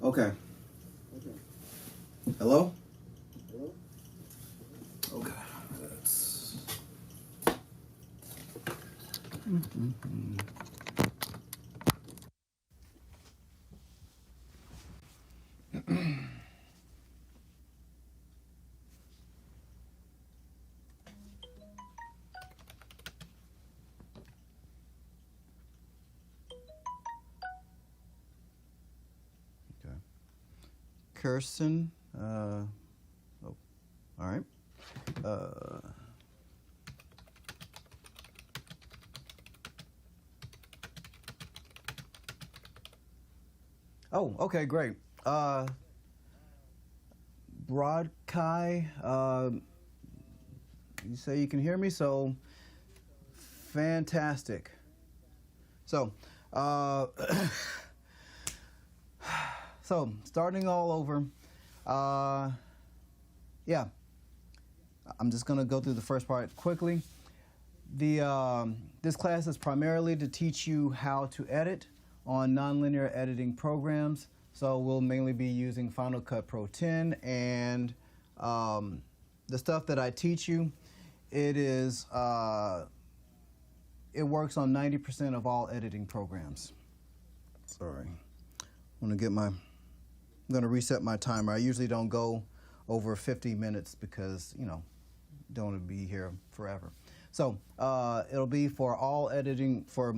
Okay. Hello? Okay. That's. Okay. Kirsten. Oh, all right. Uh, oh, okay, great. Broadkai, you say you can hear me, so fantastic. So, uh, so starting all over, uh, yeah, I'm just gonna go through the first part quickly. This class is primarily to teach you how to edit on nonlinear editing programs. So we'll mainly be using Final Cut Pro 10, and the stuff that I teach you, it works on 90% of all editing programs. Sorry, I'm gonna reset my timer. I usually don't go over 50 minutes because don't want to be here forever. So it'll be for all editing, for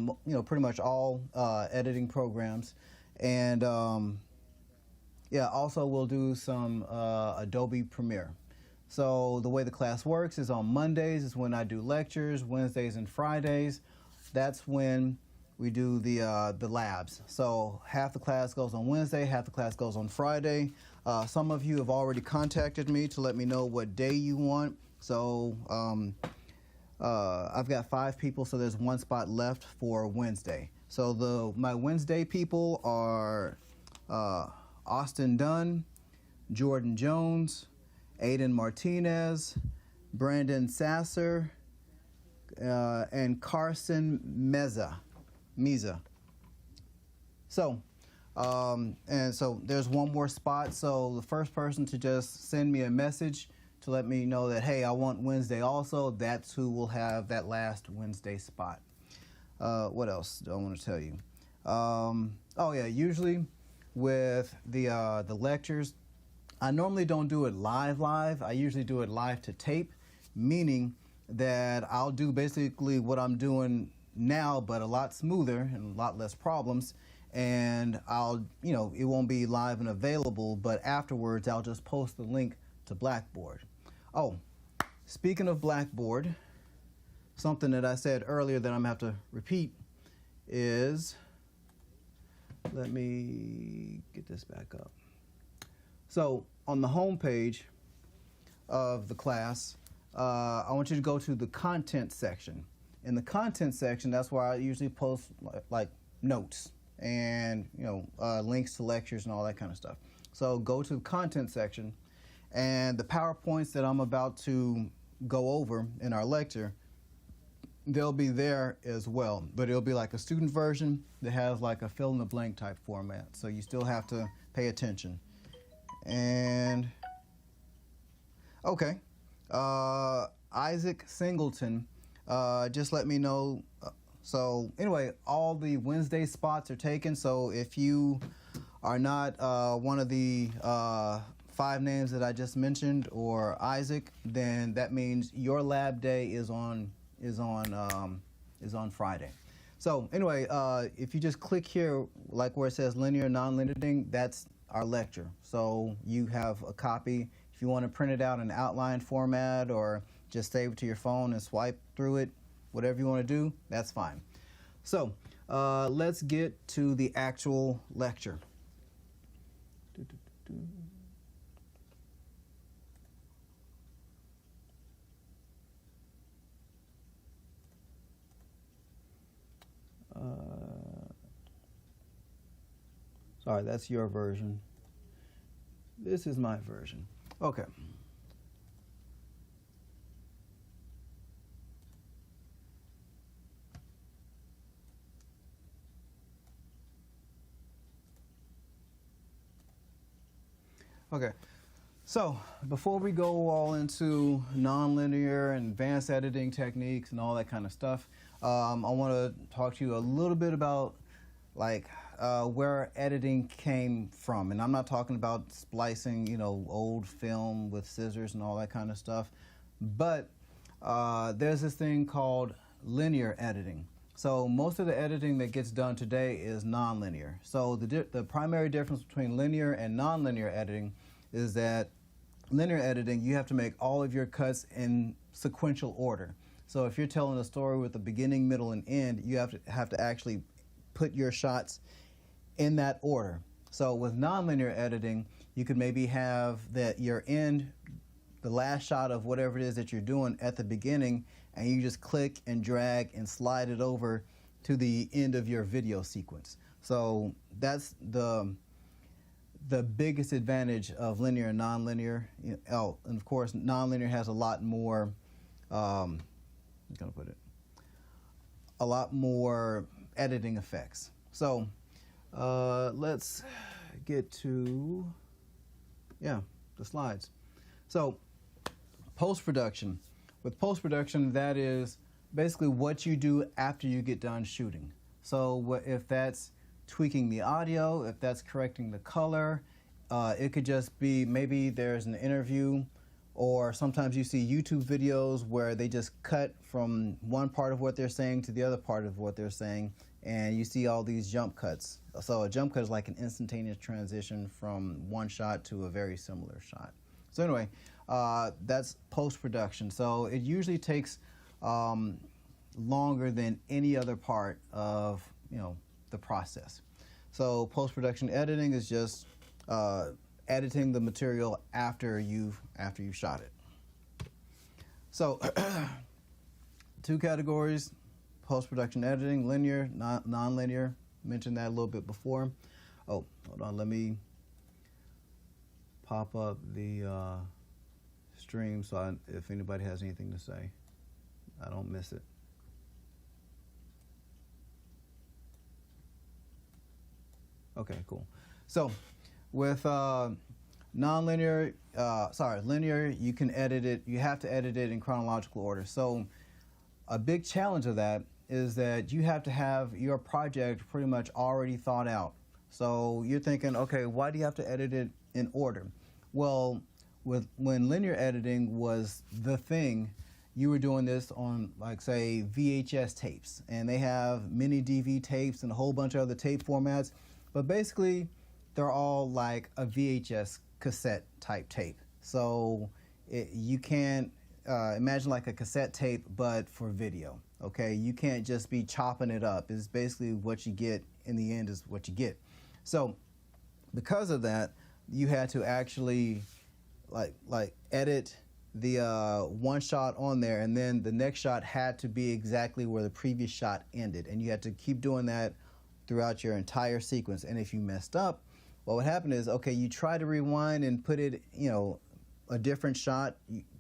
pretty much all editing programs, and yeah, also we'll do some Adobe Premiere. So the way the class works is on Mondays is when I do lectures, Wednesdays and Fridays, that's when we do the labs. So half the class goes on Wednesday, half the class goes on Friday. Some of you have already contacted me to let me know what day you want. So I've got 5 people, so there's 1 spot left for Wednesday. So my Wednesday people are Austin Dunn, Jordan Jones, Aiden Martinez, Brandon Sasser, and Carson Meza. So, and so there's 1 more spot. So the first person to just send me a message to let me know that, hey, I want Wednesday also, that's who will have that last Wednesday spot. What else do I want to tell you? Oh yeah, usually with the lectures, I normally don't do it live. I usually do it live to tape, meaning that I'll do basically what I'm doing now, but a lot smoother and a lot less problems. And it won't be live and available, but afterwards I'll just post the link to Blackboard. Oh, speaking of Blackboard, something that I said earlier that I'm gonna have to repeat is, let me get this back up. So on the home page of the class, I want you to go to the content section. In the content section, that's where I usually post like notes and links to lectures and all that kind of stuff. So go to the content section, and the PowerPoints that I'm about to go over in our lecture, they'll be there as well, but it'll be like a student version that has like a fill in the blank type format, so you still have to pay attention. And okay, Isaac Singleton just let me know. So anyway, all the Wednesday spots are taken, so if you are not one of the 5 names that I just mentioned or Isaac, then that means your lab day is on Friday. So anyway, if you just click here, like where it says linear, non-linear thing, that's our lecture. So you have a copy. If you want to print it out in outline format or just save it to your phone and swipe through it, whatever you want to do, that's fine. So let's get to the actual lecture. Sorry, that's your version. This is my version. Okay. Okay. So before we go all into nonlinear and advanced editing techniques and all that kind of stuff, I want to talk to you a little bit about like where editing came from. And I'm not talking about splicing, you know, old film with scissors and all that kind of stuff, but there's this thing called linear editing. So most of the editing that gets done today is nonlinear. So the primary difference between linear and nonlinear editing is that linear editing, you have to make all of your cuts in sequential order. So if you're telling a story with a beginning, middle, and end, you have to actually put your shots in that order. So with nonlinear editing, you could maybe have that your end, the last shot of whatever it is that you're doing at the beginning, and you just click and drag and slide it over to the end of your video sequence. So that's the biggest advantage of linear and nonlinear. Oh, and of course, nonlinear has a lot more, I'm gonna put it, a lot more editing effects. So let's get to, the slides. So post-production. With post-production, that is basically what you do after you get done shooting. So if that's tweaking the audio, if that's correcting the color, it could just be maybe there's an interview, or sometimes you see YouTube videos where they just cut from one part of what they're saying to the other part of what they're saying, and you see all these jump cuts. So a jump cut is like an instantaneous transition from one shot to a very similar shot. So anyway, that's post-production. So it usually takes longer than any other part of, the process. So post-production editing is just editing the material after you've shot it. So two categories: post-production editing, linear, non-linear. Mentioned that a little bit before. Oh, hold on, let me pop up the stream so if anybody has anything to say, I don't miss it. Okay, cool. So with linear, you can edit it, you have to edit it in chronological order. So a big challenge of that is that you have to have your project pretty much already thought out. So you're thinking, okay, why do you have to edit it in order? Well, when linear editing was the thing, you were doing this on, like, say, VHS tapes, and they have mini DV tapes and a whole bunch of other tape formats, but basically they're all like a VHS cassette type tape. So you can't imagine like a cassette tape, but for video. Okay, you can't just be chopping it up. It's basically what you get in the end is what you get. So because of that, you had to actually like edit the one shot on there, and then the next shot had to be exactly where the previous shot ended, and you had to keep doing that throughout your entire sequence. And if you messed up, what would happen is, okay, you try to rewind and put it, a different shot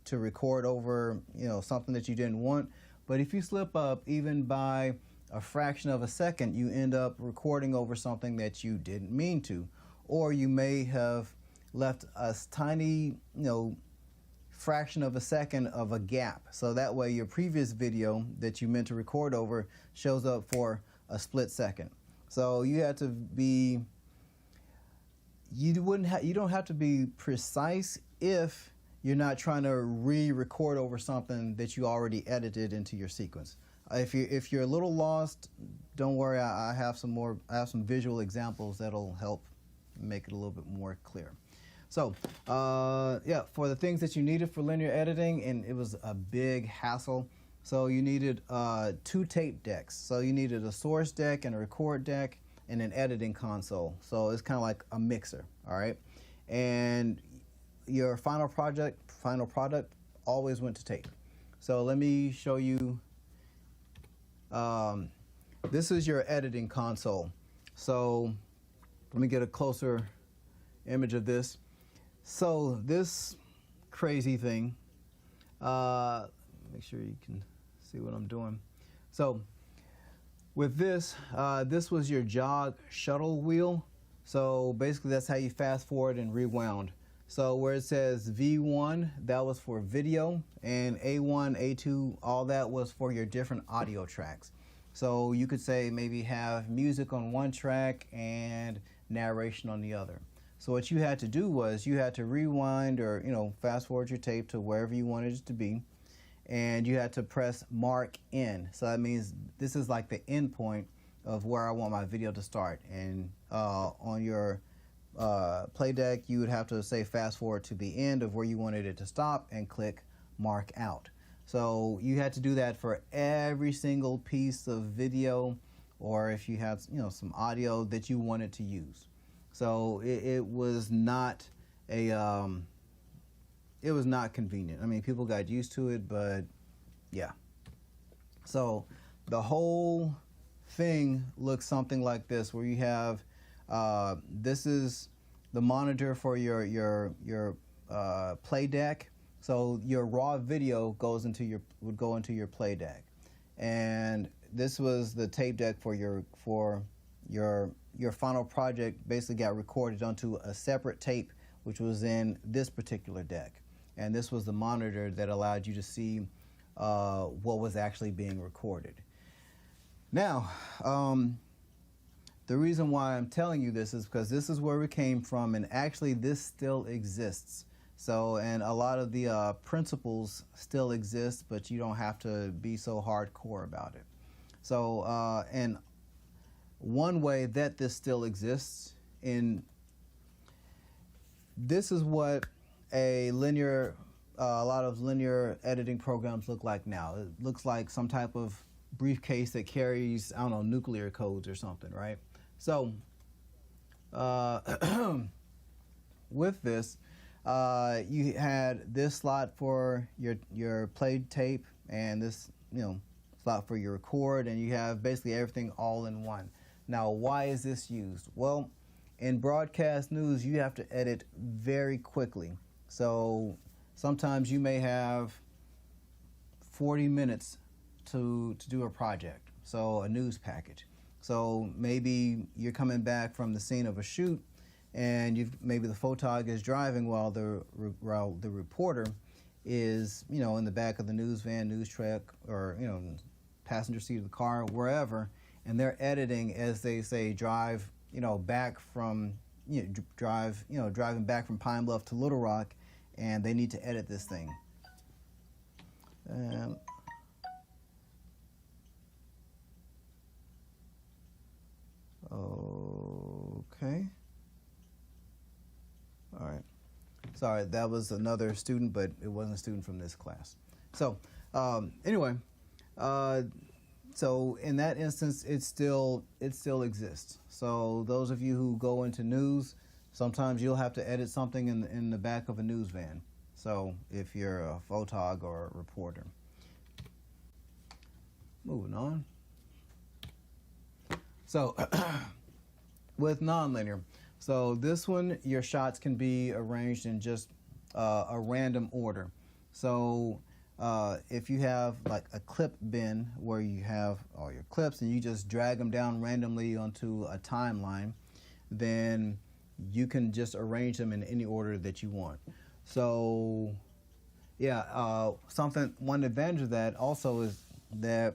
to record over, something that you didn't want. But if you slip up even by a fraction of a second, you end up recording over something that you didn't mean to. Or you may have left a tiny, fraction of a second of a gap. So that way your previous video that you meant to record over shows up for a split second. So you have to be, you don't have to be precise if you're not trying to re-record over something that you already edited into your sequence. If you're a little lost, don't worry. I have some visual examples that'll help make it a little bit more clear. So for the things that you needed for linear editing, and it was a big hassle. So you needed 2 tape decks. So you needed a source deck and a record deck and an editing console. So it's kind of like a mixer, all right? And your final product always went to tape. So let me show you. This is your editing console. So let me get a closer image of this. So this crazy thing, make sure you can see what I'm doing. So with this, this was your jog shuttle wheel. So basically that's how you fast forward and rewound. So where it says V1, that was for video, and A1, A2, all that was for your different audio tracks. So you could say maybe have music on one track and narration on the other. So what you had to do was you had to rewind or, fast forward your tape to wherever you wanted it to be, and you had to press mark in. So that means this is like the end point of where I want my video to start. And on your play deck, you would have to say fast forward to the end of where you wanted it to stop and click mark out. So you had to do that for every single piece of video, or if you had some audio that you wanted to use. So it was not it was not convenient. I mean, people got used to it, but yeah. So the whole thing looks something like this, where you have this is the monitor for your play deck. So your raw video would go into your play deck, and this was the tape deck for your final project. Basically got recorded onto a separate tape, which was in this particular deck, and this was the monitor that allowed you to see what was actually being recorded. Now, the reason why I'm telling you this is because this is where we came from, and actually this still exists. So, and a lot of the principles still exist, but you don't have to be so hardcore about it. So, and one way that this still exists this is what a lot of linear editing programs look like now. It looks like some type of briefcase that carries, I don't know, nuclear codes or something, right? So, with this, you had this slot for your played tape, and this slot for your record, and you have basically everything all in one. Now, why is this used? Well, in broadcast news, you have to edit very quickly. So sometimes you may have 40 minutes to do a project, so a news package. So maybe you're coming back from the scene of a shoot, and maybe the photog is driving while the reporter is in the back of the news van, news truck, or passenger seat of the car, wherever, and they're editing as they say drive back from driving back from Pine Bluff to Little Rock, and they need to edit this thing. Okay. All right. Sorry, that was another student, but it wasn't a student from this class. So anyway, so in that instance, it still exists. So those of you who go into news, sometimes you'll have to edit something in the back of a news van. So if you're a photog or a reporter. Moving on. So with nonlinear, so this one, your shots can be arranged in just a random order. So if you have like a clip bin where you have all your clips and you just drag them down randomly onto a timeline, then you can just arrange them in any order that you want. So yeah, one advantage of that also is that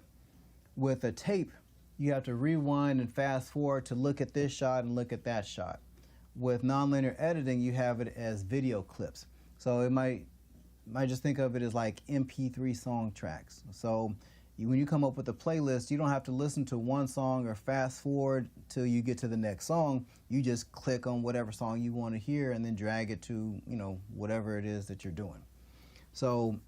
with a tape, you have to rewind and fast forward to look at this shot and look at that shot. With nonlinear editing, you have it as video clips. So it might just think of it as like MP3 song tracks. So when you come up with a playlist, you don't have to listen to one song or fast forward till you get to the next song. You just click on whatever song you want to hear and then drag it to whatever it is that you're doing. So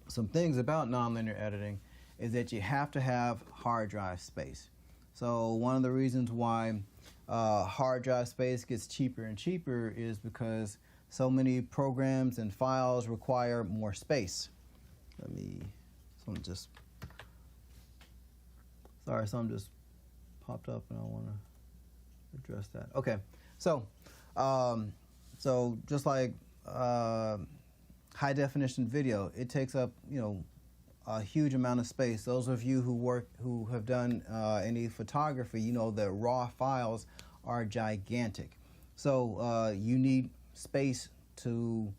some things about nonlinear editing is that you have to have hard drive space. So one of the reasons why hard drive space gets cheaper and cheaper is because so many programs and files require more space. Something just popped up and I want to address that. Okay, so just like high definition video, it takes up a huge amount of space. Those of you who have done any photography, that raw files are gigantic. So you need space to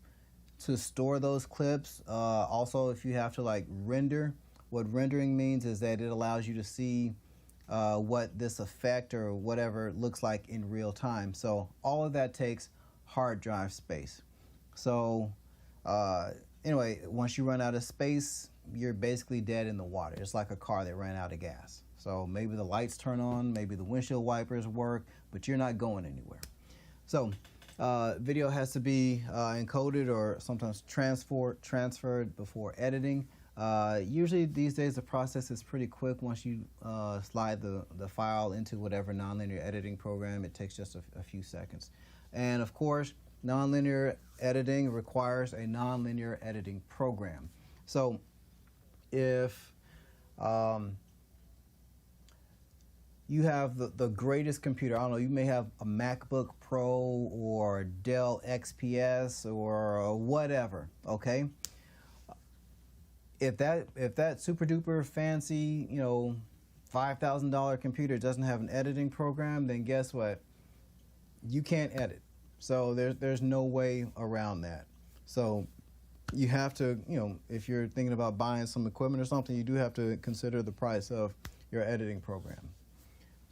store those clips. Also, if you have to like render, what rendering means is that it allows you to see what this effect or whatever looks like in real time. So all of that takes hard drive space. So anyway, once you run out of space, you're basically dead in the water. It's like a car that ran out of gas. So maybe the lights turn on, maybe the windshield wipers work, but you're not going anywhere. So video has to be encoded or sometimes transferred before editing. Usually these days the process is pretty quick. Once you slide the file into whatever nonlinear editing program, it takes just a few seconds. And of course, nonlinear editing requires a nonlinear editing program. So if you have the greatest computer, I don't know, you may have a MacBook Pro or Dell XPS or whatever, okay? If that super duper fancy, you know, $5,000 computer doesn't have an editing program, then guess what? You can't edit. So there's no way around that. So you have to, you know, if you're thinking about buying some equipment or something, you do have to consider the price of your editing program.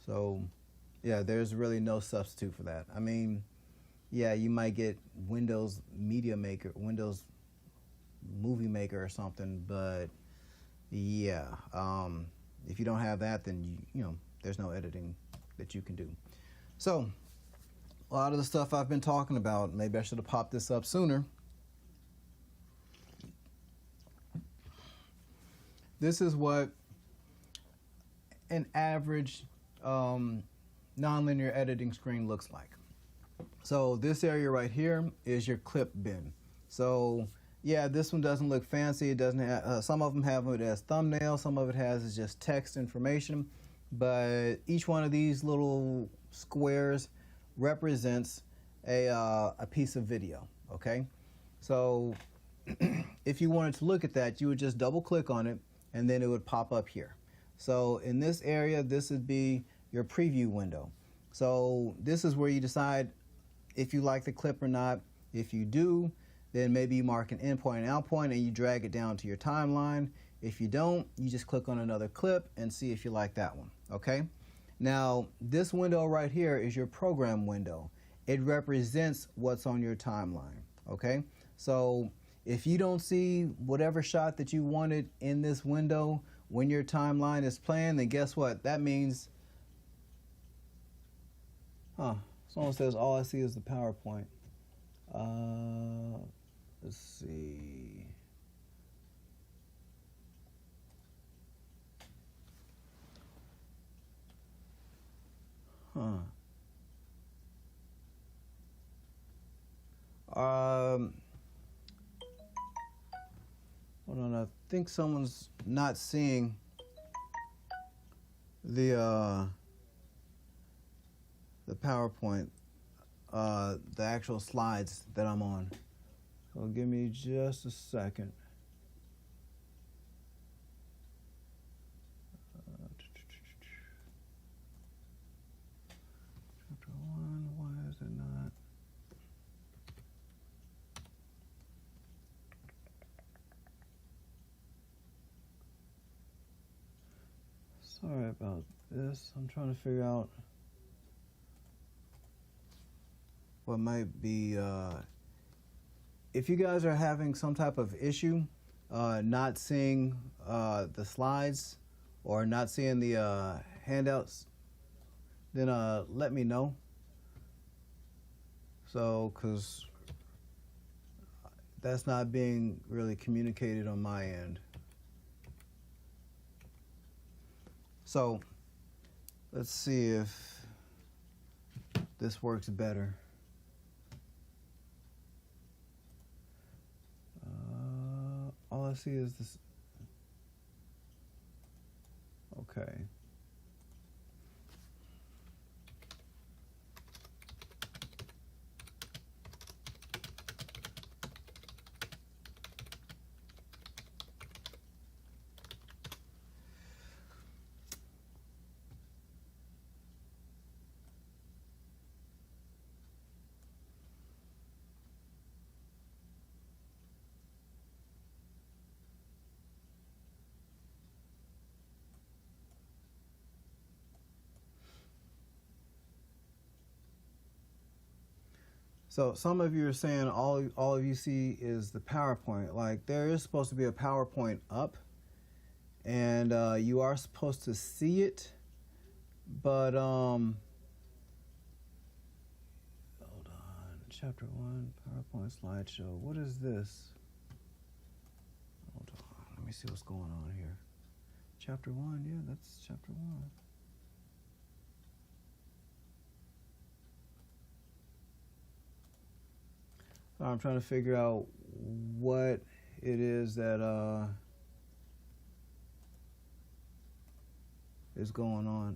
So yeah, there's really no substitute for that. I mean, yeah, you might get Windows Media Maker, Windows Movie Maker or something, but yeah, if you don't have that, then you know, there's no editing that you can do. So a lot of the stuff I've been talking about, maybe I should have popped this up sooner. This is what an average nonlinear editing screen looks like. So this area right here is your clip bin. So yeah, this one doesn't look fancy. It doesn't have, some of them have it as thumbnail, some of it has is just text information, but each one of these little squares represents a piece of video, okay? So if you wanted to look at that, you would just double click on it and then it would pop up here. So in this area, this would be your preview window. So this is where you decide if you like the clip or not. If you do, then maybe you mark an in point and out point and you drag it down to your timeline. If you don't, you just click on another clip and see if you like that one, okay? Now, this window right here is your program window. It represents what's on your timeline, okay? So if you don't see whatever shot that you wanted in this window when your timeline is playing, then guess what? That means, someone says all I see is the PowerPoint. Let's see. Hold on, I think someone's not seeing the PowerPoint, the actual slides that I'm on. So give me just a second. Chapter 1, why is it not? Sorry about this. I'm trying to figure out what might be, if you guys are having some type of issue not seeing the slides or not seeing the handouts, then let me know. So, because that's not being really communicated on my end. So, let's see if this works better. All I see is this. Okay. So some of you are saying all of you see is the PowerPoint. Like there is supposed to be a PowerPoint up, and you are supposed to see it, but hold on. Chapter 1, PowerPoint slideshow. What is this? Hold on. Let me see what's going on here. Chapter 1. Yeah, that's chapter 1. I'm trying to figure out what it is that is going on.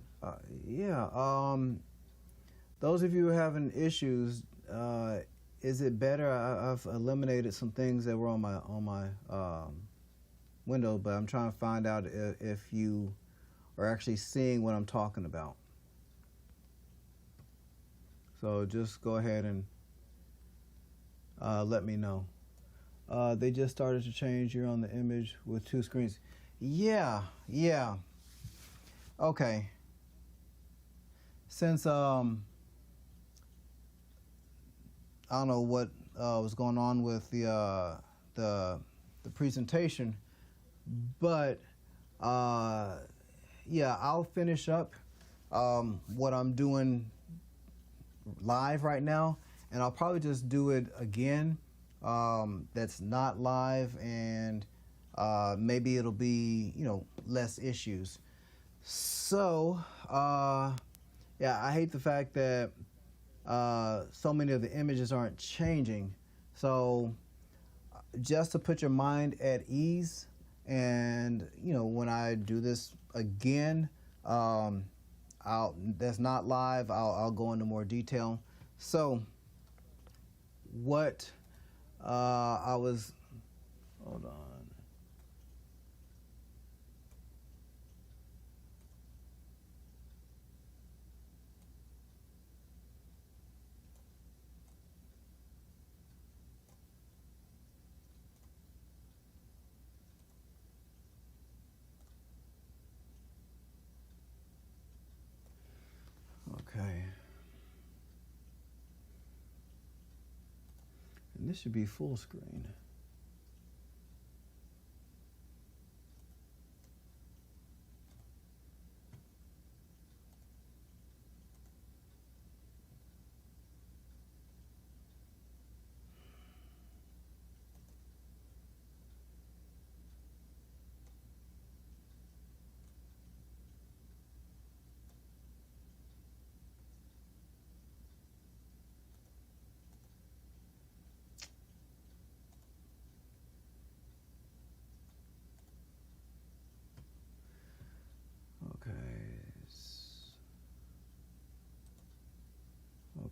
Those of you having issues, is it better? I've eliminated some things that were on my window, but I'm trying to find out if you are actually seeing what I'm talking about. So just go ahead and let me know. They just started to change. You're on the image with 2 screens. Yeah. Okay. Since I don't know what was going on with the presentation, but yeah, I'll finish up what I'm doing live right now, and I'll probably just do it again that's not live, and maybe it'll be, less issues. So yeah, I hate the fact that so many of the images aren't changing. So just to put your mind at ease, and when I do this again, that's not live, I'll go into more detail. So what hold on. Okay. And this should be full screen.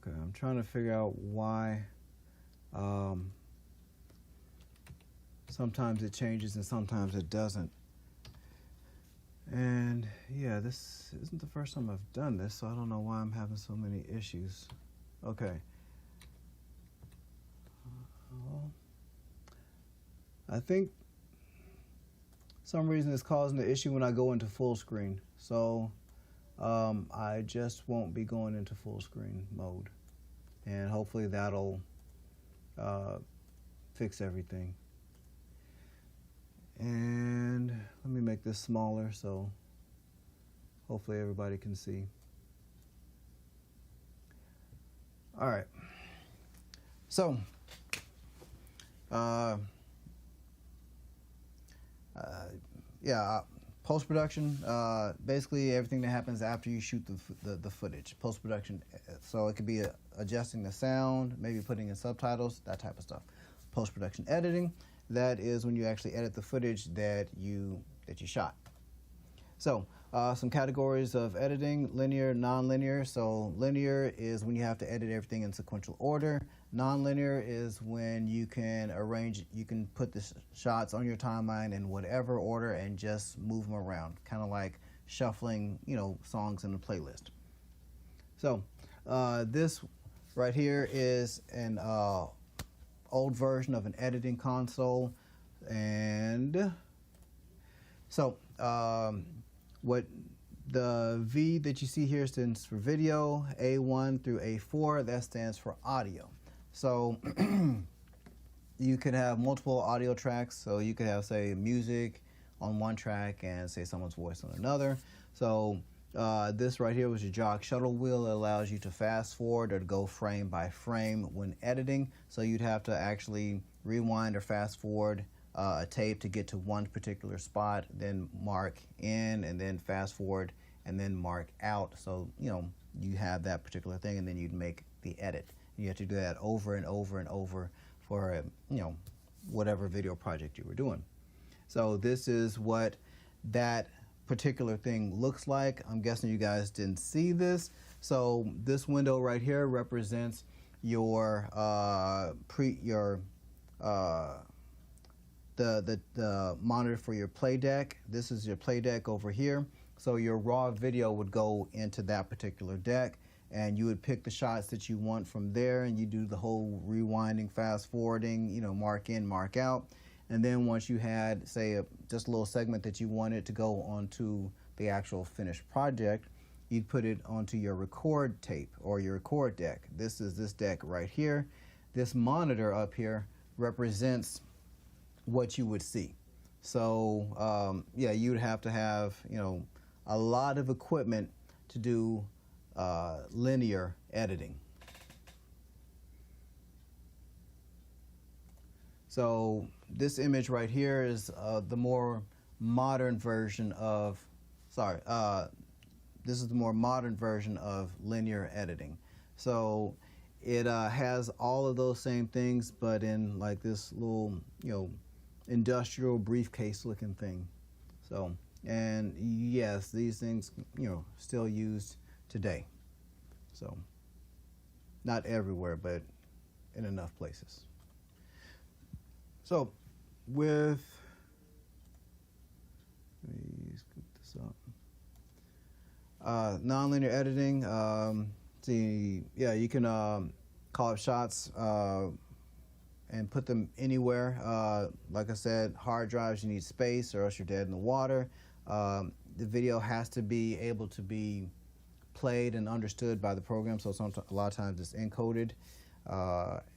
Okay, I'm trying to figure out why sometimes it changes and sometimes it doesn't. And yeah, this isn't the first time I've done this, so I don't know why I'm having so many issues. Okay. I think some reason it's causing the issue when I go into full screen. So I just won't be going into full screen mode, and hopefully that'll fix everything. And let me make this smaller so hopefully everybody can see. All right. So yeah, post-production, basically everything that happens after you shoot the footage. Post-production, so it could be adjusting the sound, maybe putting in subtitles, that type of stuff. Post-production editing, that is when you actually edit the footage that you shot. So some categories of editing: linear, non-linear. So linear is when you have to edit everything in sequential order. Non-linear is when you can put the shots on your timeline in whatever order and just move them around, kind of like shuffling, songs in a playlist. So this right here is an old version of an editing console, and so what the V that you see here stands for video, A1 through A4, that stands for audio. So you could have multiple audio tracks. So you could have, say, music on one track and, say, someone's voice on another. So this right here was your jog shuttle wheel. It allows you to fast forward or to go frame by frame when editing. So you'd have to actually rewind or fast forward a tape to get to one particular spot, then mark in, and then fast forward, and then mark out. So, you have that particular thing, and then you'd make the edit. You have to do that over and over and over for, whatever video project you were doing. So this is what that particular thing looks like. I'm guessing you guys didn't see this. So this window right here represents your the monitor for your play deck. This is your play deck over here. So your raw video would go into that particular deck, and you would pick the shots that you want from there, and you do the whole rewinding, fast forwarding, mark in, mark out. And then once you had, say, just a little segment that you wanted to go onto the actual finished project, you'd put it onto your record tape or your record deck. This is this deck right here. This monitor up here represents what you would see. So yeah, you'd have to have a lot of equipment to do linear editing. So this image right here is the more modern version of, this is the more modern version of linear editing. So it has all of those same things, but in like this little, industrial briefcase looking thing. So, and yes, these things, still used today. So, not everywhere, but in enough places. So, let me scoop this up. Nonlinear editing. You can call up shots and put them anywhere. Like I said, hard drives, you need space, or else you're dead in the water. The video has to be able to be played and understood by the program, so a lot of times it's encoded,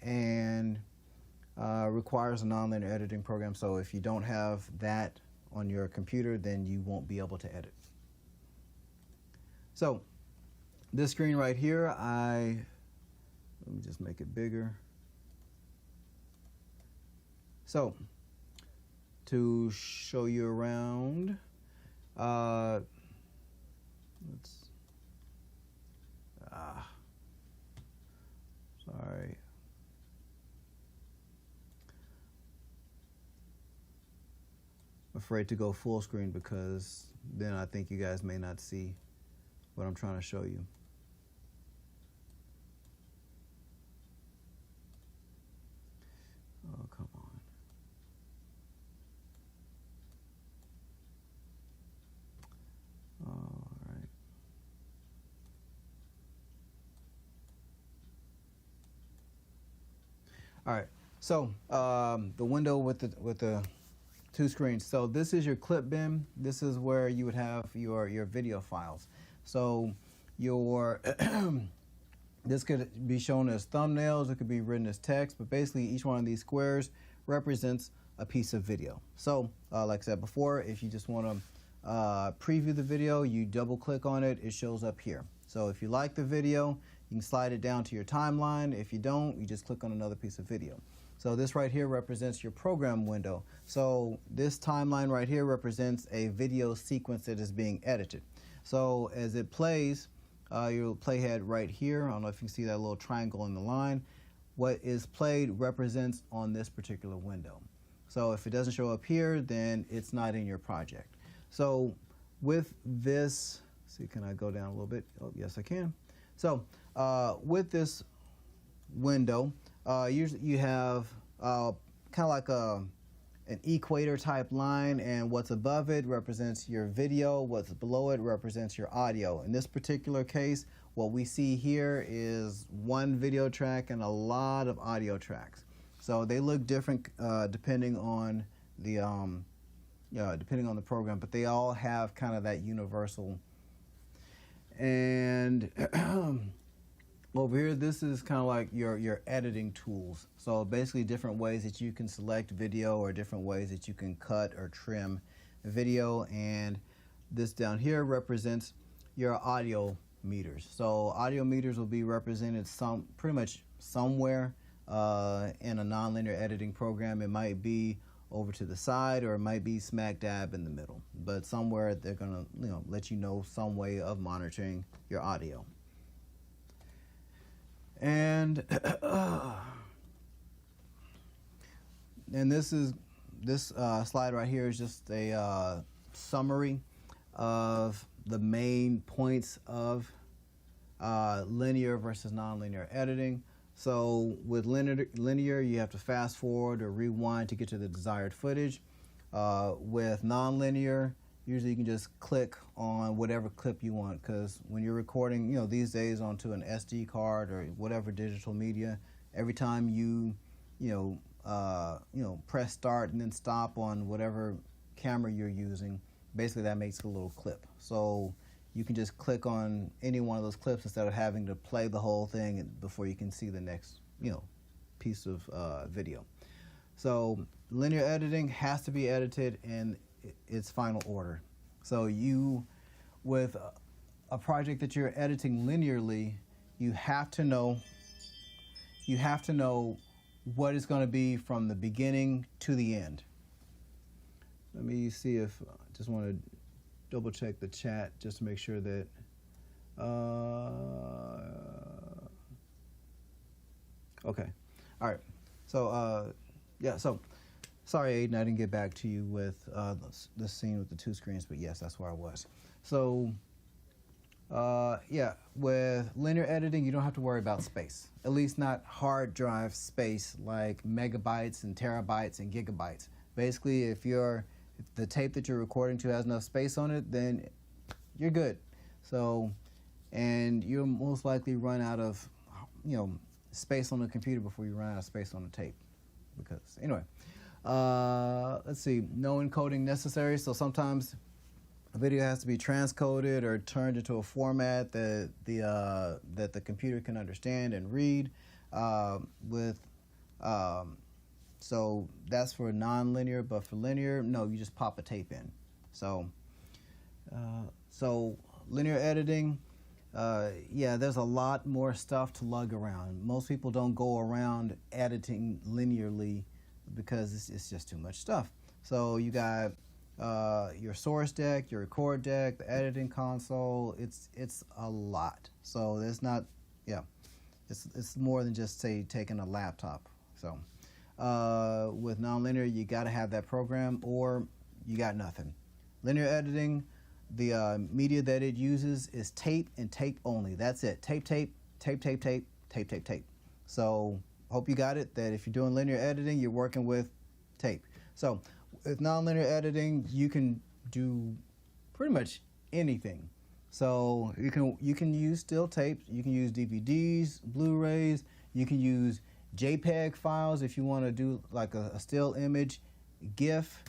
and requires a nonlinear editing program. So if you don't have that on your computer, then you won't be able to edit. So this screen right here, let me just make it bigger. So to show you around, sorry. I'm afraid to go full screen because then I think you guys may not see what I'm trying to show you. Oh, come on. All right. All right. So the window with the two screens. So this is your clip bin. This is where you would have your video files. So your this could be shown as thumbnails. It could be written as text. But basically, each one of these squares represents a piece of video. So like I said before, if you just want to preview the video, you double click on it. It shows up here. So if you like the video, you can slide it down to your timeline. If you don't, you just click on another piece of video. So this right here represents your program window. So this timeline right here represents a video sequence that is being edited. So as it plays, your playhead right here, I don't know if you can see that little triangle in the line, what is played represents on this particular window. So if it doesn't show up here, then it's not in your project. So with this, see, can I go down a little bit? Oh, yes, I can. So with this window, usually you have kind of like an equator type line, and what's above it represents your video, what's below it represents your audio. In this particular case, what we see here is one video track and a lot of audio tracks. So they look different depending on the program, but they all have kind of that universal. And Over here, this is kind of like your editing tools. So basically different ways that you can select video or different ways that you can cut or trim video. And this down here represents your audio meters. So audio meters will be represented pretty much somewhere in a nonlinear editing program. It might be over to the side or it might be smack dab in the middle. But somewhere they're gonna let you know some way of monitoring your audio. And and this slide right here is just a summary of the main points of linear versus nonlinear editing. So with linear, you have to fast forward or rewind to get to the desired footage. With nonlinear, usually you can just click on whatever clip you want, because when you're recording, these days onto an SD card or whatever digital media, every time you press start and then stop on whatever camera you're using, basically that makes a little clip. So you can just click on any one of those clips instead of having to play the whole thing before you can see the next, piece of video. So linear editing has to be edited in its final order. So with a project that you're editing linearly, you have to know what it's going to be from the beginning to the end. Let me see if I just want to double check the chat just to make sure that okay. All right. So yeah, so sorry, Aiden, I didn't get back to you with the scene with the two screens, but yes, that's where I was. So yeah, with linear editing, you don't have to worry about space, at least not hard drive space like megabytes and terabytes and gigabytes. Basically, if the tape that you're recording to has enough space on it, then you're good. So, and you'll most likely run out of, space on the computer before you run out of space on the tape. Because anyway, let's see, no encoding necessary. So sometimes a video has to be transcoded or turned into a format that the computer can understand and read. So that's for non-linear, but for linear, no, you just pop a tape in. So linear editing, yeah, there's a lot more stuff to lug around. Most people don't go around editing linearly because it's just too much stuff. So you got your source deck, your record deck, the editing console. It's a lot. So there's not, it's more than just say taking a laptop. So with nonlinear, you got to have that program or you got nothing. Linear editing, the media that it uses is tape and tape only. That's it. Tape, tape, tape, tape, tape, tape, tape, tape. So hope you got it, that if you're doing linear editing, you're working with tape. So with nonlinear editing, you can do pretty much anything. So you can use still tapes, you can use DVDs, Blu-rays, you can use JPEG files if you want to do like a still image, GIF,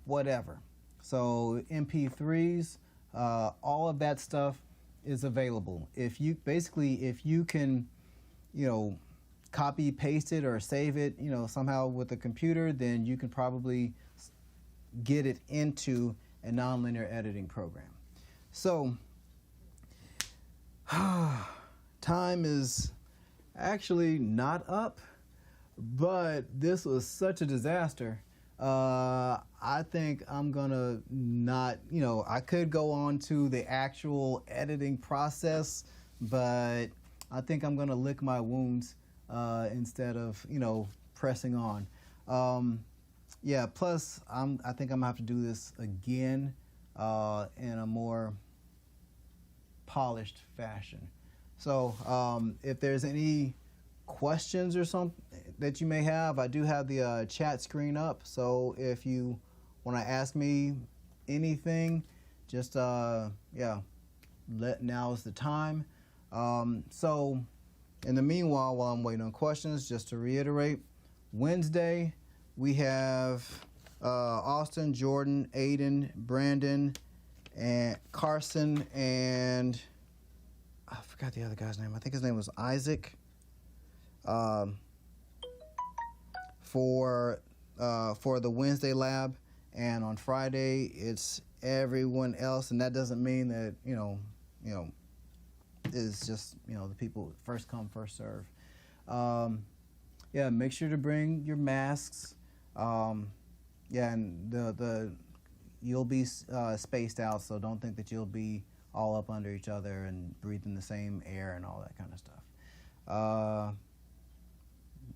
whatever. So MP3s, all of that stuff is available. If you can, copy, paste it, or save it, somehow with a computer, then you can probably get it into a nonlinear editing program. So time is actually not up, but this was such a disaster. I think I'm gonna not, I could go on to the actual editing process, but I think I'm gonna lick my wounds instead of, pressing on. Yeah, plus I think I'm gonna have to do this again in a more polished fashion. So if there's any questions or something that you may have, I do have the chat screen up. So if you want to ask me anything, just now is the time. So in the meanwhile, while I'm waiting on questions, just to reiterate, Wednesday we have Austin, Jordan, Aiden, Brandon, and Carson, and I forgot the other guy's name. I think his name was Isaac. Um, for the Wednesday lab, and on Friday it's everyone else, and that doesn't mean that it's just the people first come first serve. Yeah, make sure to bring your masks. Yeah, and the you'll be spaced out, so don't think that you'll be all up under each other and breathing the same air and all that kind of stuff.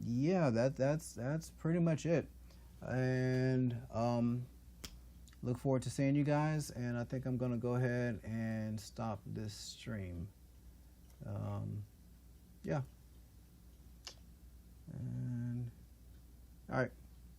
Yeah, that's pretty much it. And look forward to seeing you guys. And I think I'm gonna go ahead and stop this stream. Yeah. And all right.